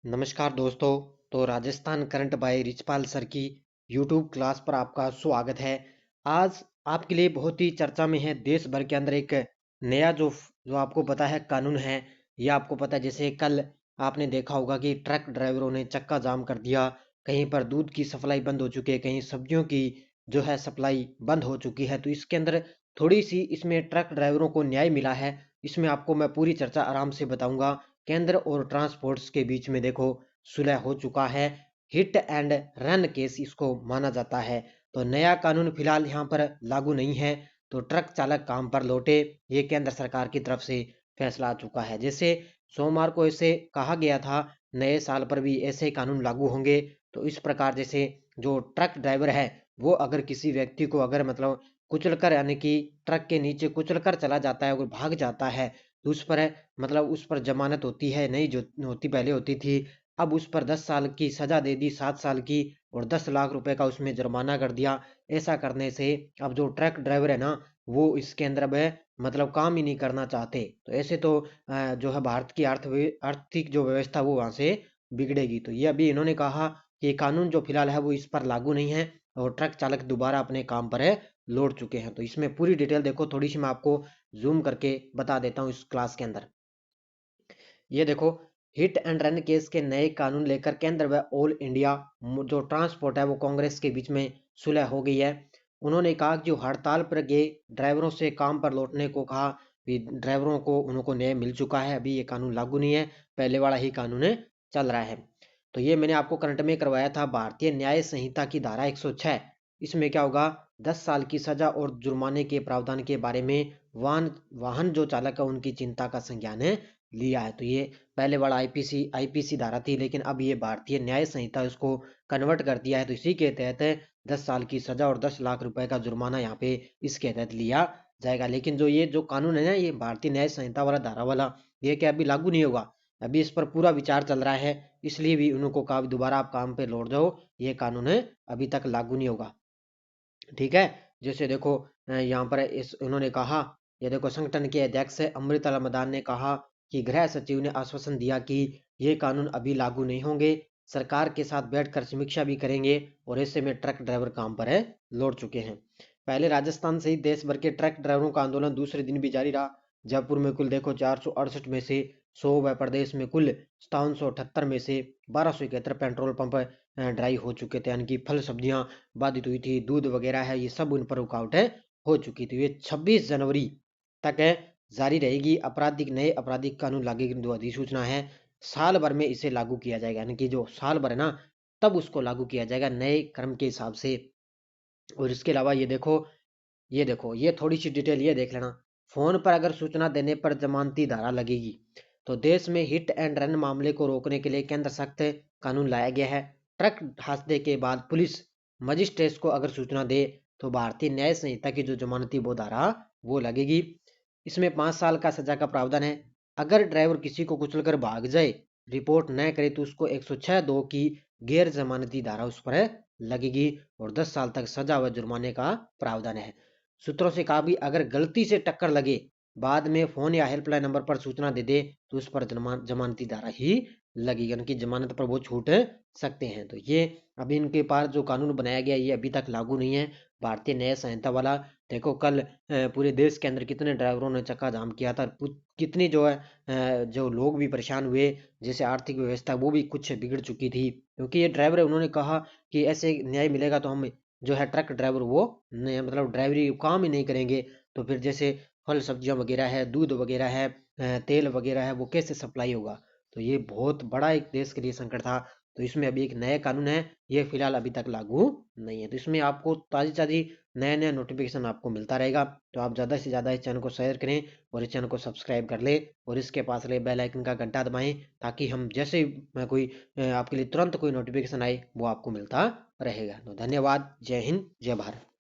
नमस्कार दोस्तों। तो Rajasthan current by Richpal sir की यूट्यूब क्लास पर आपका स्वागत है। आज आपके लिए बहुत ही चर्चा में है, देश भर के अंदर एक नया जो आपको पता है कानून है। ये आपको पता है, जैसे कल आपने देखा होगा कि ट्रक ड्राइवरों ने चक्का जाम कर दिया। कहीं पर दूध की सप्लाई बंद हो चुकी है, कहीं सब्जियों की जो है सप्लाई बंद हो चुकी है। तो इसके अंदर थोड़ी सी इसमें ट्रक ड्राइवरों को न्याय मिला है। इसमें आपको मैं पूरी चर्चा आराम से बताऊंगा। केंद्र और ट्रांसपोर्ट्स के बीच में देखो सुलह हो चुका है। हिट एंड रन केस इसको माना जाता है। तो नया कानून फिलहाल यहाँ पर लागू नहीं है। तो ट्रक चालक काम पर लौटे, ये केंद्र सरकार की तरफ से फैसला आ चुका है। जैसे सोमवार को ऐसे कहा गया था, नए साल पर भी ऐसे कानून लागू होंगे। तो इस प्रकार जैसे जो ट्रक ड्राइवर है वो अगर किसी व्यक्ति को अगर मतलब कुचल कर, यानी कि ट्रक के नीचे कुचल कर चला जाता है और भाग जाता है, तो उस पर मतलब उस पर जमानत होती है नहीं, जो होती पहले होती थी। अब उस पर 10 साल की सजा दे दी, 7 साल की, और 10 लाख रुपए का उसमें जुर्माना कर दिया। ऐसा करने से अब जो ट्रक ड्राइवर है ना, वो इसके अंदर में मतलब काम ही नहीं करना चाहते। तो ऐसे तो जो है भारत की आर्थिक जो व्यवस्था वो वहां से बिगड़ेगी। तो ये अभी इन्होंने कहा कि कानून जो फिलहाल है वो इस पर लागू नहीं है और ट्रक चालक दोबारा अपने काम पर है लौट चुके हैं। तो इसमें पूरी डिटेल देखो, थोड़ी सी मैं आपको जूम करके बता देता हूँ इस क्लास के अंदर। ये देखो, हिट एंड रन केस के नए कानून लेकर केंद्र व ऑल इंडिया जो ट्रांसपोर्ट है वो कांग्रेस के बीच में सुलह हो गई है। उन्होंने कहा कि जो हड़ताल पर गए ड्राइवरों से काम पर लौटने को कहा, भी ड्राइवरों को उनको न्याय मिल चुका है। अभी ये कानून लागू नहीं है, पहले वाला ही कानून चल रहा है। तो ये मैंने आपको करंट में करवाया था, भारतीय न्याय संहिता की धारा 106। इसमें क्या होगा, 10 साल की सजा और जुर्माने के प्रावधान के बारे में वाहन वाहन जो चालक है उनकी चिंता का संज्ञान लिया है। तो ये पहले वाला आईपीसी धारा थी, लेकिन अब ये भारतीय न्याय संहिता उसको कन्वर्ट कर दिया है। तो इसी के तहत 10 साल की सजा और 10 लाख रुपए का जुर्माना यहाँ पे इसके तहत लिया जाएगा। लेकिन जो ये जो कानून है ना, ये भारतीय न्याय संहिता वाला धारा वाला, ये क्या अभी लागू नहीं होगा। अभी इस पर पूरा विचार चल रहा है, इसलिए भी उनको कहा दोबारा आप काम पे लौट जाओ। ये कानून अभी तक लागू नहीं होगा। ठीक है। जैसे देखो यहाँ पर इस उन्होंने कहा, ये देखो, संगठन के अध्यक्ष अमृता मदान ने कहा कि गृह सचिव ने आश्वासन दिया कि ये कानून अभी लागू नहीं होंगे, सरकार के साथ बैठकर समीक्षा भी करेंगे। और ऐसे में ट्रक ड्राइवर काम पर लौट चुके हैं। पहले राजस्थान सहित देश भर के ट्रक ड्राइवरों का आंदोलन दूसरे दिन भी जारी रहा। जयपुर में कुल देखो 468 में से 100 व प्रदेश में कुल 5778 में से 1271 पेट्रोल पंप ड्राई हो चुके थे, यानी कि फल सब्जियां बाधित हुई थी, दूध वगैरह है, ये सब उन पर रुकावट हो चुकी थी। ये 26 जनवरी तक जारी रहेगी। नए आपराधिक कानून लागू की जो अधिसूचना है, साल भर में इसे लागू किया जाएगा, यानी कि जो साल भर है ना, तब उसको लागू किया जाएगा नए क्रम के हिसाब से। और इसके अलावा ये देखो ये थोड़ी सी डिटेल ये देख लेना। फोन पर अगर सूचना देने पर जमानती धारा लगेगी। तो देश में हिट एंड रन मामले को रोकने के लिए केंद्र सख्त कानून लाया गया है। ट्रक हादसे के बाद पुलिस मजिस्ट्रेट को अगर सूचना दे तो भारतीय न्याय संहिता की जो जमानती वो धारा वो लगेगी। इसमें 5 साल का सजा का प्रावधान है। अगर ड्राइवर किसी को कुचलकर भाग जाए, रिपोर्ट न करे, तो उसको 106(2) की गैर जमानती धारा उस पर लगेगी और 10 साल तक सजा व जुर्माने का प्रावधान है। सूत्रों से कहा भी, अगर गलती से टक्कर लगे, बाद में फोन या हेल्पलाइन नंबर पर सूचना दे दे, तो उस पर जमानती धारा ही लगेगी, यानी कि जमानत पर वो छूट सकते हैं। तो ये अभी इनके पास जो कानून बनाया गया ये अभी तक लागू नहीं है, भारतीय न्याय संहिता वाला। देखो कल पूरे देश के अंदर कितने ड्राइवरों ने चक्का जाम किया था, कितनी जो है जो लोग भी परेशान हुए, जैसे आर्थिक व्यवस्था वो भी कुछ बिगड़ चुकी थी। क्योंकि ये ड्राइवर है, उन्होंने कहा कि ऐसे न्याय मिलेगा तो हम जो है ट्रक ड्राइवर वो मतलब ड्राइवरी काम ही नहीं करेंगे। तो फिर जैसे फल सब्जियां वगैरह है, दूध वगैरह है, तेल वगैरह है, वो कैसे सप्लाई होगा। तो ये बहुत बड़ा एक देश के लिए संकट था। तो इसमें अभी एक नया कानून है, ये फिलहाल अभी तक लागू नहीं है। तो इसमें आपको ताजी ताजी नया नया नोटिफिकेशन आपको मिलता रहेगा। तो आप ज़्यादा से ज़्यादा इस चैनल को शेयर करें और इस चैनल को सब्सक्राइब कर ले और इसके पास रहे बेल आइकन का घंटा दबाएं, ताकि हम जैसे ही मैं कोई आपके लिए तुरंत कोई नोटिफिकेशन आए वो आपको मिलता रहेगा। तो धन्यवाद। जय हिंद, जय भारत।